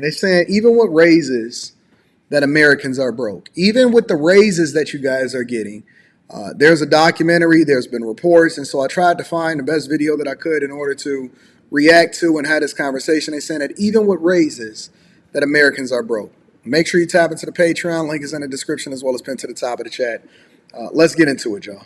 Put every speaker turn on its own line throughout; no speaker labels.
They're saying even with raises that Americans are broke. Even with the raises that you guys are getting, there's a documentary, there's been reports, and so I tried to find the best video that I could in order to react to and have this conversation. They're saying that even with raises that Americans are broke. Make sure you tap into the Patreon. Link is in the description as well as pinned to the top of the chat. Let's get into it, y'all.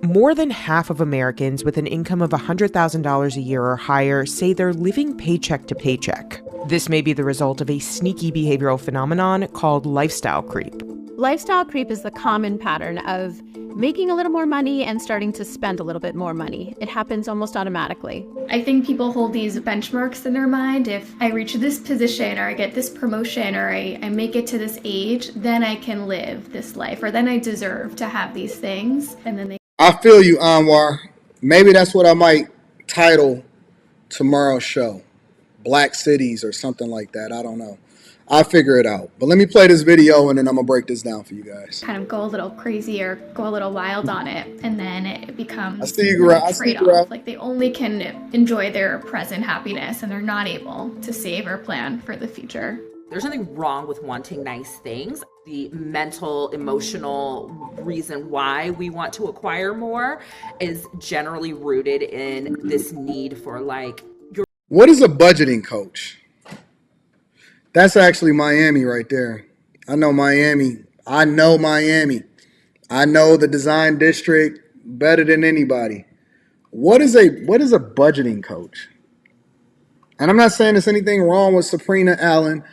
More than half of Americans with an income of $100,000 a year or higher say they're living paycheck to paycheck. This may be the result of a sneaky behavioral phenomenon called lifestyle creep.
Lifestyle creep is the common pattern of making a little more money and starting to spend a little bit more money. It happens almost automatically.
I think people hold these benchmarks in their mind. If I reach this position or I get this promotion or I make it to this age, then I can live this life, or then I deserve to have these things. And then
I feel you, Anwar. Maybe that's what I might title tomorrow's show. Black Cities or something like that. I don't know. I'll figure it out. But let me play this video and then I'm going to break this down for you guys.
Kind of go a little crazy or go a little wild on it. And then it becomes
a trade-off.
Like they only can enjoy their present happiness and they're not able to save or plan for the future.
There's nothing wrong with wanting nice things. The mental, emotional reason why we want to acquire more is generally rooted in this need for
What is a budgeting coach? That's actually Miami right there. I know Miami. I know the design district better than anybody. What is a budgeting coach? And I'm not saying there's anything wrong with Sabrina Allen.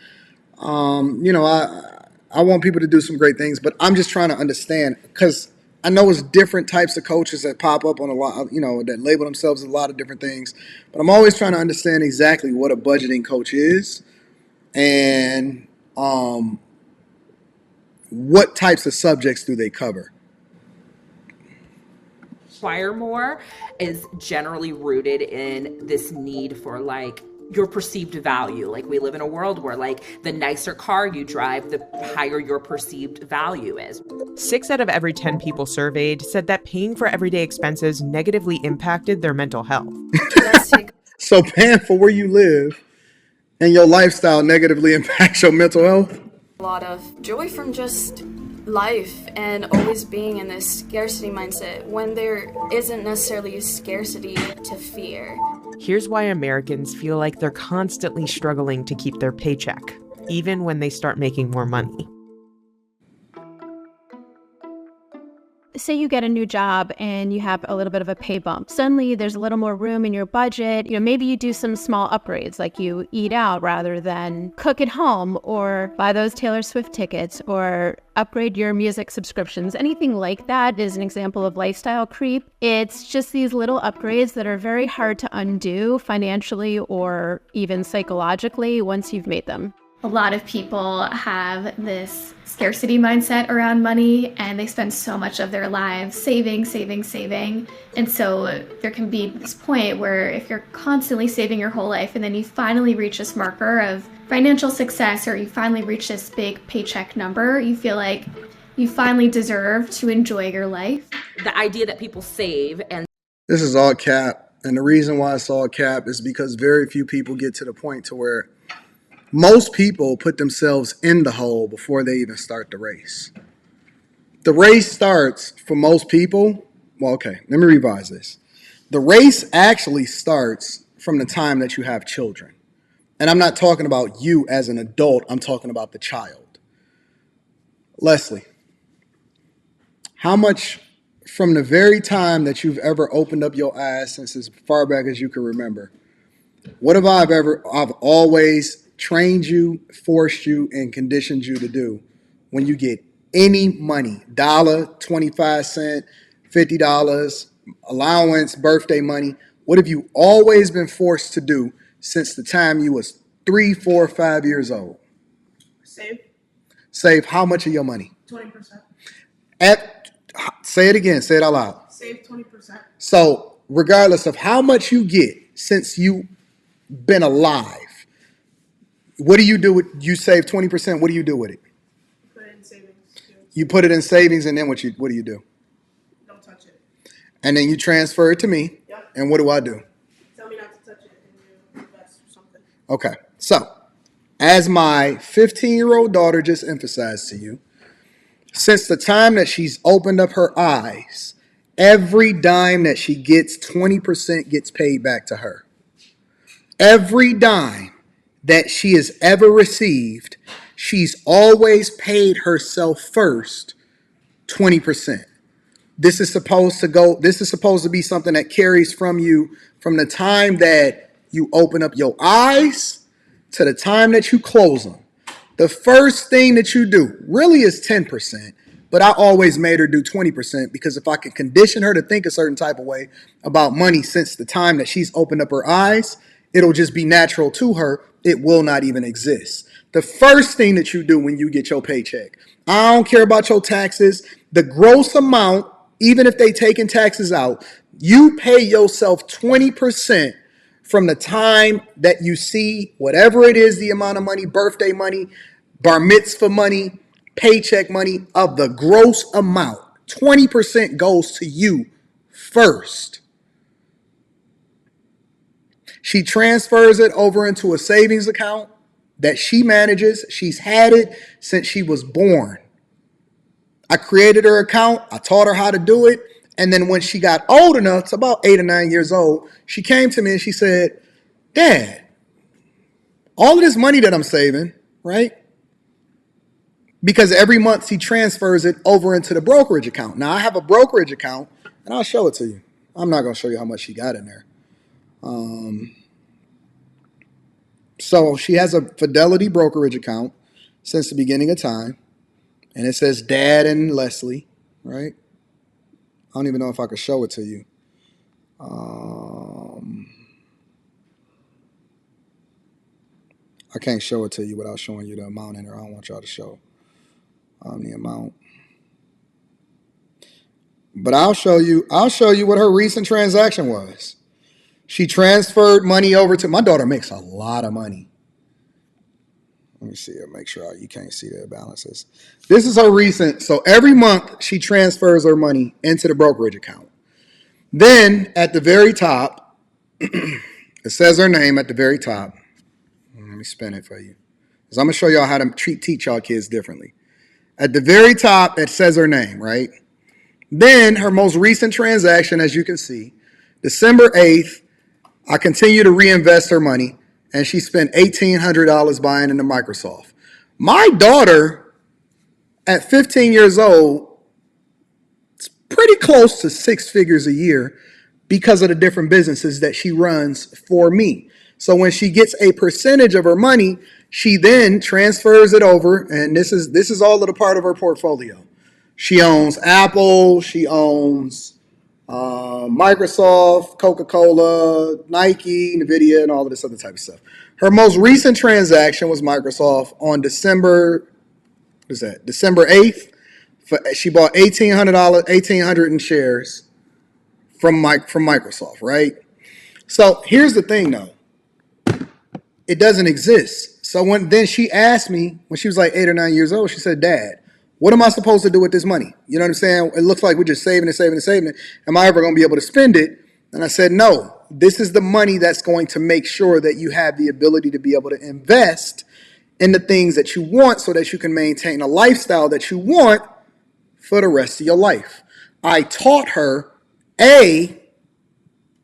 I want people to do some great things, but I'm just trying to understand, because I know it's different types of coaches that pop up on a lot, that label themselves as a lot of different things. But I'm always trying to understand exactly what a budgeting coach is and what types of subjects do they cover.
Acquire more is generally rooted in this need for your perceived value. Like we live in a world where the nicer car you drive, the higher your perceived value is.
6 out of every 10 people surveyed said that paying for everyday expenses negatively impacted their mental health.
So paying for where you live and your lifestyle negatively impacts your mental health?
A lot of joy from just life and always being in this scarcity mindset when there isn't necessarily a scarcity to fear.
Here's why Americans feel like they're constantly struggling to keep their paycheck, even when they start making more money.
Say you get a new job and you have a little bit of a pay bump. Suddenly there's a little more room in your budget. Maybe you do some small upgrades, like you eat out rather than cook at home, or buy those Taylor Swift tickets, or upgrade your music subscriptions. Anything like that is an example of lifestyle creep. It's just these little upgrades that are very hard to undo financially or even psychologically once you've made them.
A lot of people have this scarcity mindset around money, and they spend so much of their lives saving. And so there can be this point where if you're constantly saving your whole life and then you finally reach this marker of financial success, or you finally reach this big paycheck number, you feel like you finally deserve to enjoy your life.
The idea that people save and
this is all cap. And the reason why it's all cap is because very few people get to the point to where most people put themselves in the hole before they even start the race. The race starts for most people. Well, okay, let me revise this. The race actually starts from the time that you have children. And I'm not talking about you as an adult. I'm talking about the child. Leslie, how much from the very time that you've ever opened up your eyes since as far back as you can remember, what have I've always trained you, forced you, and conditioned you to do when you get any money, $1, 25 cents, $50, allowance, birthday money? What have you always been forced to do since the time you was 3, 4, 5 years old?
Save.
Save how much of your money?
20%.
Say it again. Say it out loud.
Save 20%.
So regardless of how much you get since you've been alive, what do you do with, you save 20%, what do you do with it?
Put it in savings.
You put it in savings, and then what do you do?
Don't touch it.
And then you transfer it to me.
Yep.
And what do I do?
Tell me not to touch it and you invest or something.
Okay. So As my 15-year-old daughter just emphasized to you, since the time that she's opened up her eyes, every dime that she gets, 20% gets paid back to her. Every dime that she has ever received, she's always paid herself first 20%. This is supposed to be something that carries from you from the time that you open up your eyes to the time that you close them. The first thing that you do really is 10%, but I always made her do 20% because if I can condition her to think a certain type of way about money since the time that she's opened up her eyes, it'll just be natural to her. It will not even exist. The first thing that you do when you get your paycheck, I don't care about your taxes, the gross amount, even if they taking taxes out, you pay yourself 20% from the time that you see whatever it is, the amount of money, birthday money, bar mitzvah money, paycheck money, of the gross amount. 20% goes to you first. She transfers it over into a savings account that she manages. She's had it since she was born. I created her account. I taught her how to do it. And then when she got old enough, it's about 8 or 9 years old, she came to me and she said, Dad, all of this money that I'm saving, right? Because every month she transfers it over into the brokerage account. Now I have a brokerage account and I'll show it to you. I'm not going to show you how much she got in there. So she has a Fidelity brokerage account since the beginning of time. And it says Dad and Leslie, right? I don't even know if I could show it to you. I can't show it to you without showing you the amount in there. I don't want y'all to show the amount. But I'll show you what her recent transaction was. She transferred money over to, my daughter makes a lot of money. Let me see. Make sure you can't see the balances. This is her recent. So every month she transfers her money into the brokerage account. Then at the very top, it says her name at the very top. Let me spin it for you. Because I'm going to show y'all how to teach y'all kids differently. At the very top, it says her name, right? Then her most recent transaction, as you can see, December 8th, I continue to reinvest her money, and she spent $1,800 buying into Microsoft. My daughter, at 15 years old, it's pretty close to 6 figures a year because of the different businesses that she runs for me. So when she gets a percentage of her money, she then transfers it over, and this is all of the part of her portfolio. She owns Apple, she owns Microsoft, Coca-Cola, Nike, Nvidia, and all of this other type of stuff. Her most recent transaction was Microsoft on December 8th. She bought $1,800 in shares from Microsoft, right? So here's the thing, though. It doesn't exist. So then she asked me, when she was like 8 or 9 years old, she said, Dad, what am I supposed to do with this money? You know what I'm saying? It looks like we're just saving it. Am I ever going to be able to spend it? And I said, no, this is the money that's going to make sure that you have the ability to be able to invest in the things that you want so that you can maintain a lifestyle that you want for the rest of your life. I taught her,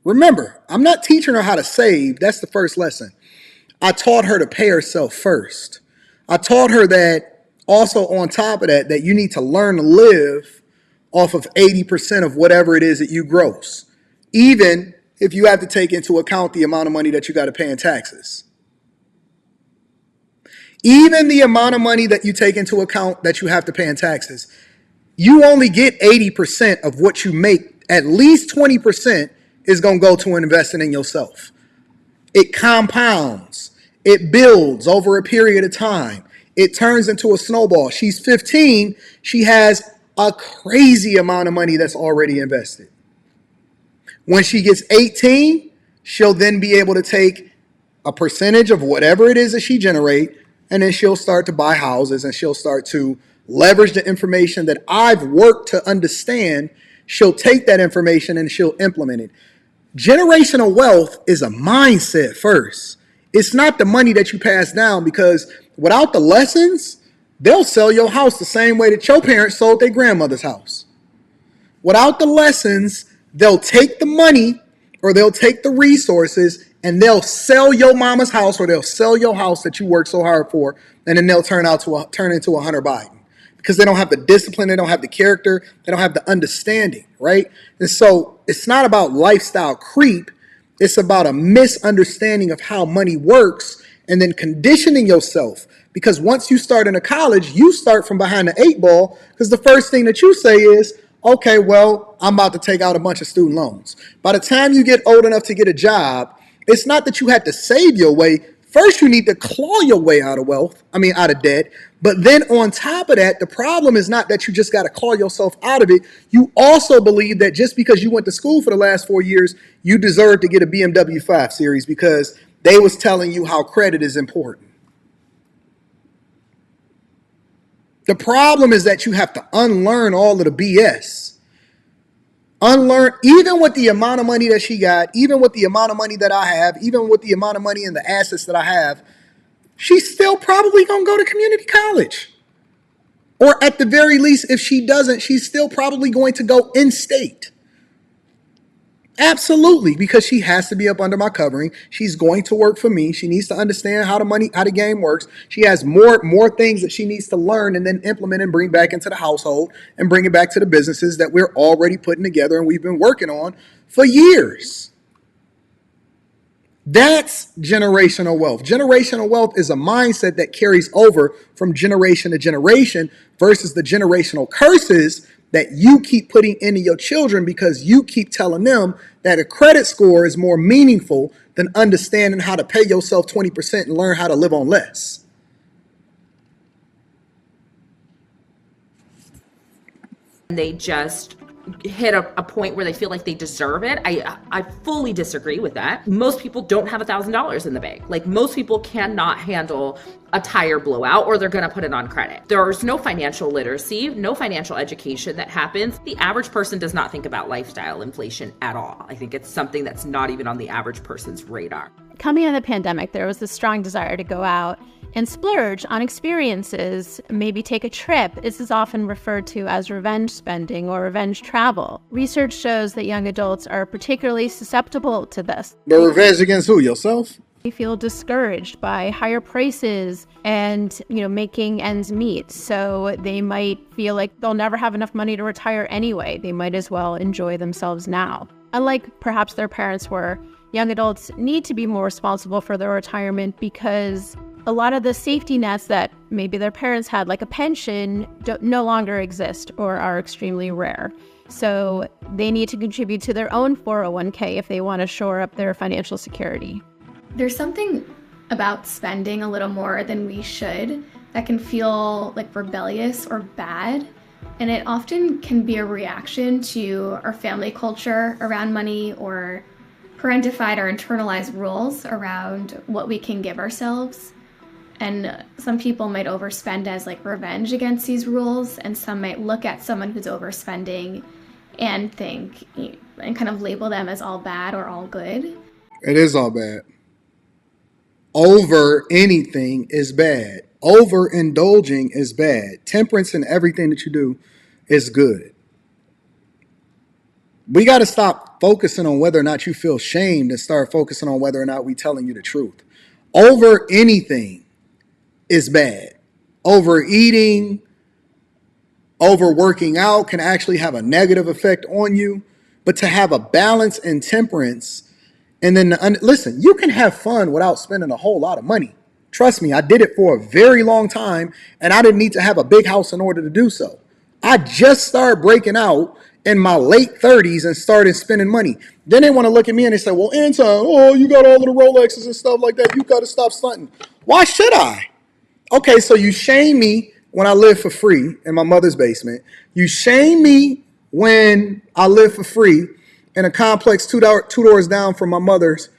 remember, I'm not teaching her how to save. That's the first lesson. I taught her to pay herself first. I taught her that also on top of that you need to learn to live off of 80% of whatever it is that you gross, even if you have to take into account the amount of money that you got to pay in taxes. Even the amount of money that you take into account that you have to pay in taxes, you only get 80% of what you make. At least 20% is going to go to investing in yourself. It compounds. It builds over a period of time. It turns into a snowball. She's 15. She has a crazy amount of money that's already invested. When she gets 18, she'll then be able to take a percentage of whatever it is that she generates, and then she'll start to buy houses and she'll start to leverage the information that I've worked to understand. She'll take that information and she'll implement it. Generational wealth is a mindset first. It's not the money that you pass down, because without the lessons, they'll sell your house the same way that your parents sold their grandmother's house. Without the lessons, they'll take the money or they'll take the resources and they'll sell your mama's house, or they'll sell your house that you worked so hard for, and then they'll turn into a Hunter Biden, because they don't have the discipline, they don't have the character, they don't have the understanding, right? And so it's not about lifestyle creep. It's about a misunderstanding of how money works and then conditioning yourself. Because once you start in a college, you start from behind the 8 ball, because the first thing that you say is, okay, well, I'm about to take out a bunch of student loans. By the time you get old enough to get a job, it's not that you had to save your way. First, you need to claw your way out of debt. But then on top of that, the problem is not that you just got to claw yourself out of it. You also believe that just because you went to school for the last 4 years, you deserve to get a BMW 5 Series because they was telling you how credit is important. The problem is that you have to unlearn all of the BS. Unlearn, even with the amount of money that she got, even with the amount of money that I have, even with the amount of money and the assets that I have, she's still probably going to go to community college. Or at the very least, if she doesn't, she's still probably going to go in-state. Absolutely, because she has to be up under my covering. She's going to work for me. She needs to understand how the game works. She has more things that she needs to learn and then implement and bring back into the household and bring it back to the businesses that we're already putting together and we've been working on for years. That's generational wealth. Generational wealth is a mindset that carries over from generation to generation versus the generational curses that you keep putting into your children because you keep telling them that a credit score is more meaningful than understanding how to pay yourself 20% and learn how to live on less.
They just hit a point where they feel like they deserve it. I fully disagree with that. Most people don't have $1,000 in the bank. Like, most people cannot handle a tire blowout, or they're going to put it on credit. There's no financial literacy, no financial education that happens. The average person does not think about lifestyle inflation at all. I think it's something that's not even on the average person's radar.
Coming out of the pandemic, there was this strong desire to go out and splurge on experiences, maybe take a trip. This is often referred to as revenge spending or revenge travel. Research shows that young adults are particularly susceptible to this.
But revenge against who? Yourself?
They feel discouraged by higher prices and, making ends meet. So they might feel like they'll never have enough money to retire anyway. They might as well enjoy themselves now. Unlike perhaps their parents were, young adults need to be more responsible for their retirement because a lot of the safety nets that maybe their parents had, like a pension, no longer exist or are extremely rare. So they need to contribute to their own 401k if they want to shore up their financial security.
There's something about spending a little more than we should that can feel like rebellious or bad. And it often can be a reaction to our family culture around money, or parentified or internalized rules around what we can give ourselves. And some people might overspend as like revenge against these rules, and some might look at someone who's overspending and think and kind of label them as all bad or all good.
It is all bad. Over anything is bad. Overindulging is bad. Temperance in everything that you do is good. We got to stop focusing on whether or not you feel shamed and start focusing on whether or not we telling you the truth. Over anything is bad. Overeating, overworking out can actually have a negative effect on you. But to have a balance and temperance, and then listen, you can have fun without spending a whole lot of money. Trust me, I did it for a very long time, and I didn't need to have a big house in order to do so. I just started breaking out in my late 30s and started spending money. Then they want to look at me and they say, well, Anton, you got all of the Rolexes and stuff like that. You got to stop stunting. Why should I? Okay, so you shame me when I live for free in my mother's basement. You shame me when I live for free in a complex two doors down from my mother's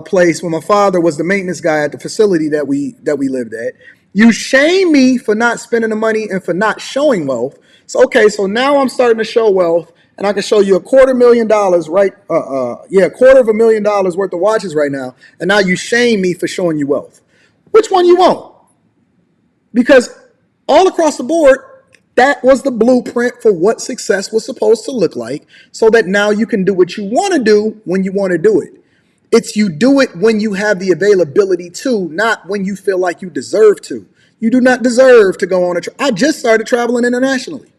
place when my father was the maintenance guy at the facility that we lived at. You shame me for not spending the money and for not showing wealth. So, okay, so now I'm starting to show wealth and I can show you $250,000, right? $250,000 worth of watches right now, and now you shame me for showing you wealth. Which one you want? Because all across the board, that was the blueprint for what success was supposed to look like, so that now you can do what you want to do when you want to do it. It's you do it when you have the availability to, not when you feel like you deserve to. You do not deserve to go on a trip. I just started traveling internationally.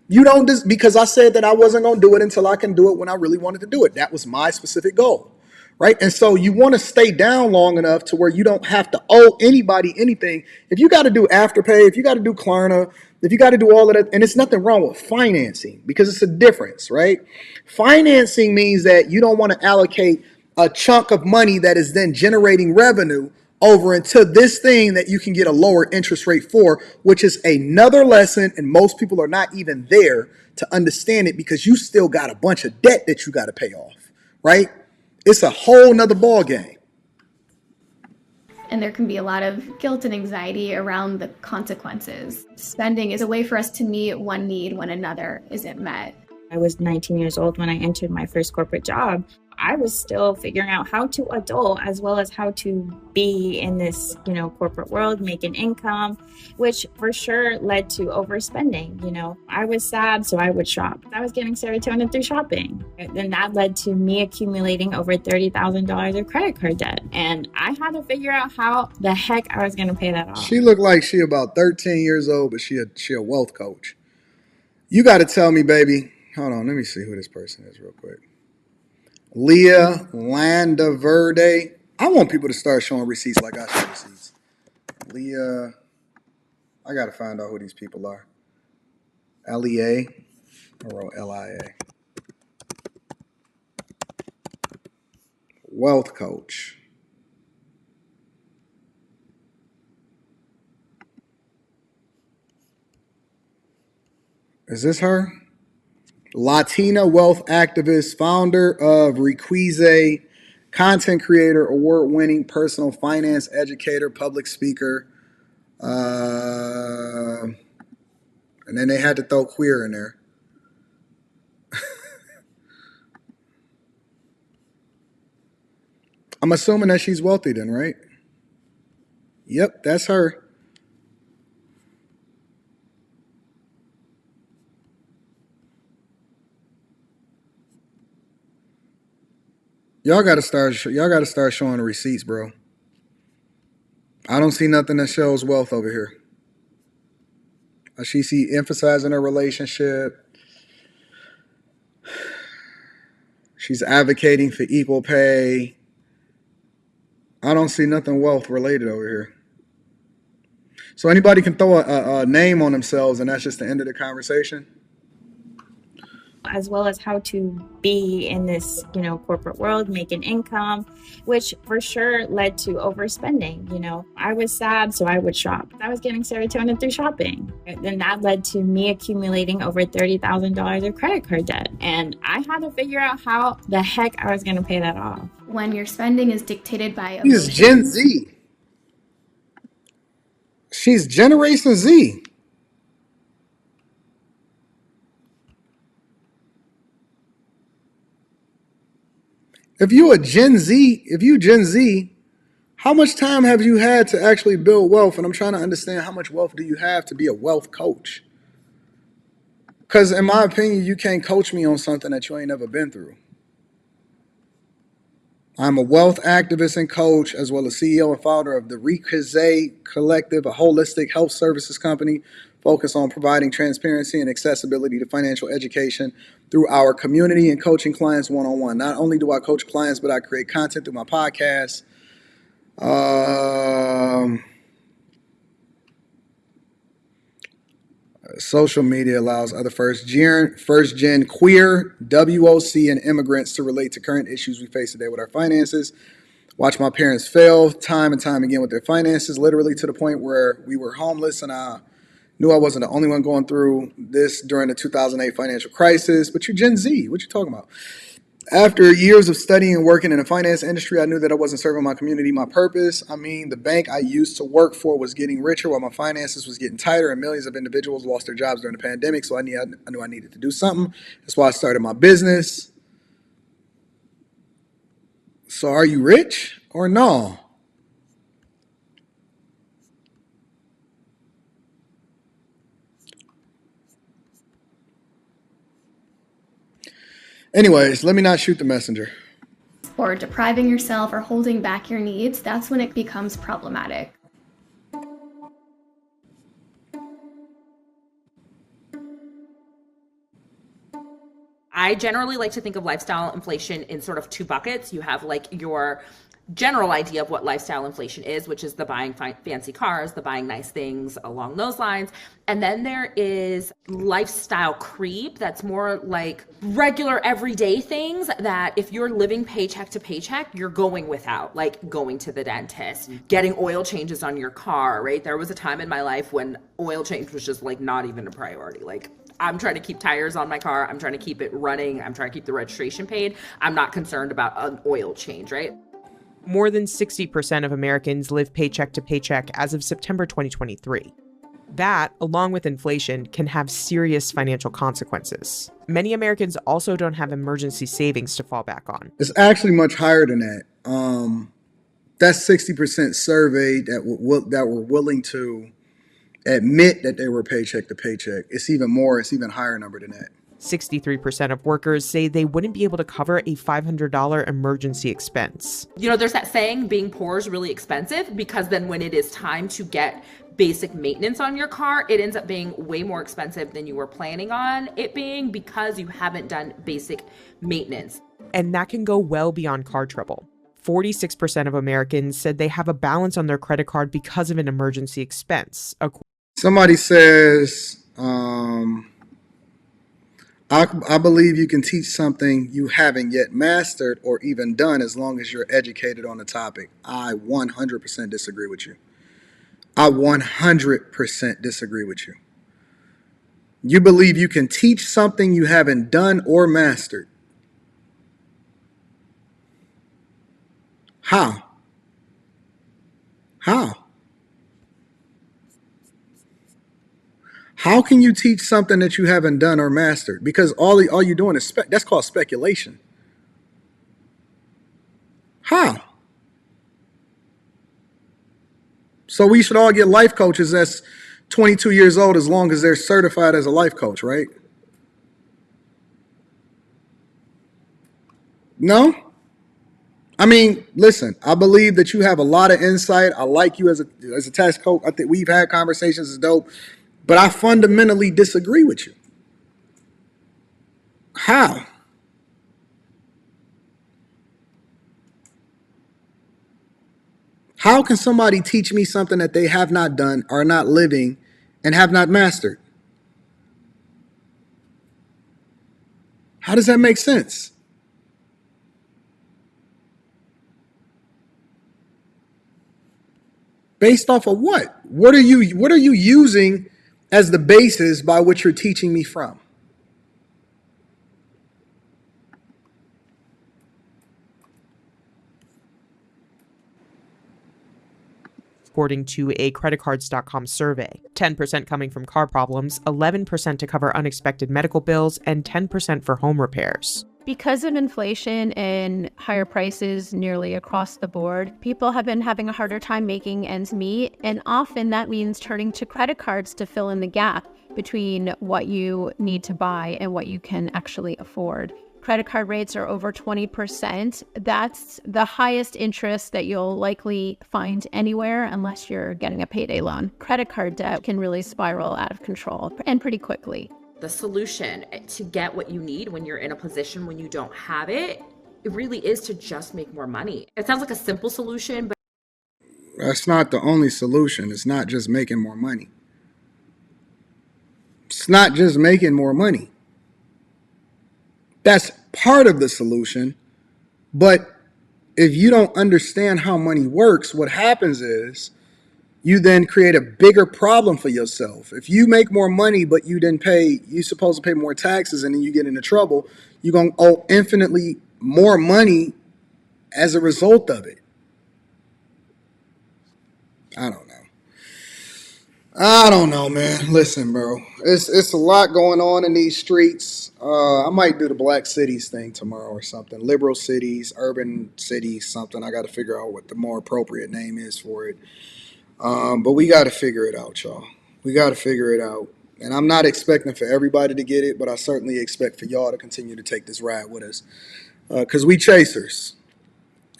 You don't, because I said that I wasn't going to do it until I can do it when I really wanted to do it. That was my specific goal, right? And so you want to stay down long enough to where you don't have to owe anybody anything. If you got to do Afterpay, if you got to do Klarna, if you got to do all of that, and it's nothing wrong with financing, because it's a difference, right? Financing means that you don't want to allocate a chunk of money that is then generating revenue over into this thing that you can get a lower interest rate for, which is another lesson, and most people are not even there to understand it, because you still got a bunch of debt that you got to pay off, right? It's a whole nother ball game.
And there can be a lot of guilt and anxiety around the consequences. Spending is a way for us to meet one need when another isn't met.
I was 19 years old when I entered my first corporate job. I was still figuring out how to adult as well as how to be in this, corporate world, make an income, which for sure led to overspending. I was sad, so I would shop. I was getting serotonin through shopping. Then that led to me accumulating over $30,000 of credit card debt. And I had to figure out how the heck I was going to pay that off.
She looked like she about 13 years old, but she a wealth coach. You got to tell me, baby. Hold on, let me see who this person is real quick. Leah Landaverde. I want people to start showing receipts like I show receipts. Leah, I got to find out who these people are. L-E-A. I wrote L-I-A. Wealth coach. Is this her? Latina wealth activist, founder of Requise, content creator, award-winning personal finance educator, public speaker. And then they had to throw queer in there. I'm assuming that she's wealthy then, right? Yep, that's her. Y'all gotta start showing the receipts, bro. I don't see nothing that shows wealth over here. She see emphasizing her relationship. She's advocating for equal pay. I don't see nothing wealth related over here. So anybody can throw a name on themselves, and that's just the end of the conversation.
As well as how to be in this, corporate world, make an income, which for sure led to overspending. I was sad, so I would shop. I was getting serotonin through shopping. Then that led to me accumulating over $30,000 of credit card debt. And I had to figure out how the heck I was going to pay that off.
When your spending is dictated by
She's Gen Z. She's Generation Z. If you Gen Z, how much time have you had to actually build wealth? And I'm trying to understand, how much wealth do you have to be a wealth coach? Because in my opinion, you can't coach me on something that you ain't never been through. I'm a wealth activist and coach, as well as CEO and founder of the Requise Collective, a holistic health services company focused on providing transparency and accessibility to financial education through our community and coaching clients one-on-one. Not only do I coach clients, but I create content through my podcast. Social media allows other first-gen queer, WOC, and immigrants to relate to current issues we face today with our finances. Watch my parents fail time and time again with their finances, literally to the point where we were homeless, and I knew I wasn't the only one going through this during the 2008 financial crisis. But you're Gen Z. What you talking about? After years of studying and working in the finance industry, I knew that I wasn't serving my community my purpose. I mean, the bank I used to work for was getting richer while my finances was getting tighter, and millions of individuals lost their jobs during the pandemic. So I knew I needed to do something. That's why I started my business. So are you rich or no? Anyways, let me not shoot the messenger.
Or depriving yourself or holding back your needs, that's when it becomes problematic.
I generally like to think of lifestyle inflation in sort of two buckets. You have like your general idea of what lifestyle inflation is, which is the buying fancy cars, the buying nice things along those lines. And then there is lifestyle creep that's more like regular everyday things that if you're living paycheck to paycheck, you're going without, like going to the dentist, getting oil changes on your car, right? There was a time in my life when oil change was just like not even a priority. Like I'm trying to keep tires on my car. I'm trying to keep it running. I'm trying to keep the registration paid. I'm not concerned about an oil change, right?
More than 60% of Americans live paycheck to paycheck as of September 2023. That, along with inflation, can have serious financial consequences. Many Americans also don't have emergency savings to fall back on.
It's actually much higher than that. That's 60% surveyed that were willing to admit that they were paycheck to paycheck. It's even more. It's even higher number than that.
63% of workers say they wouldn't be able to cover a $500 emergency expense.
You know, there's that saying, being poor is really expensive, because then when it is time to get basic maintenance on your car, it ends up being way more expensive than you were planning on it being because you haven't done basic maintenance.
And that can go well beyond car trouble. 46% of Americans said they have a balance on their credit card because of an emergency expense.
Somebody says, I believe you can teach something you haven't yet mastered or even done as long as you're educated on the topic. I 100% disagree with you. I 100% disagree with you. You believe you can teach something you haven't done or mastered. How? How can you teach something that you haven't done or mastered? Because all you're doing is that's called speculation. How? So we should all get life coaches that's 22 years old as long as they're certified as a life coach, right? No? I mean, listen, I believe that you have a lot of insight. I like you as a tax coach. I think we've had conversations, it's dope. But I fundamentally disagree with you. How? How can somebody teach me something that they have not done, are not living, and have not mastered? How does that make sense? Based off of what? What are you using as the basis by which you're teaching me from?
According to a creditcards.com survey, 10% coming from car problems, 11% to cover unexpected medical bills, and 10% for home repairs.
Because of inflation and higher prices nearly across the board, people have been having a harder time making ends meet, and often that means turning to credit cards to fill in the gap between what you need to buy and what you can actually afford. Credit card rates are over 20%. That's the highest interest that you'll likely find anywhere unless you're getting a payday loan. Credit card debt can really spiral out of control and pretty quickly.
The solution to get what you need when you're in a position when you don't have it, it really is to just make more money. It sounds like a simple solution, but
that's not the only solution. It's not just making more money. It's not just making more money. That's part of the solution. But if you don't understand how money works, what happens is you then create a bigger problem for yourself. If you make more money, but you're supposed to pay more taxes, and then you get into trouble, you're going to owe infinitely more money as a result of it. I don't know. I don't know, man. Listen, bro, it's a lot going on in these streets. I might do the Black Cities thing tomorrow or something. Liberal cities, urban cities, something. I got to figure out what the more appropriate name is for it. But we got to figure it out, y'all. We got to figure it out. And I'm not expecting for everybody to get it, but I certainly expect for y'all to continue to take this ride with us. Because we chasers.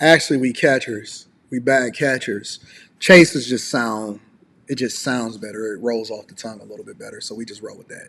Actually, we catchers. We bad catchers. Chasers just sounds better. It rolls off the tongue a little bit better. So we just roll with that.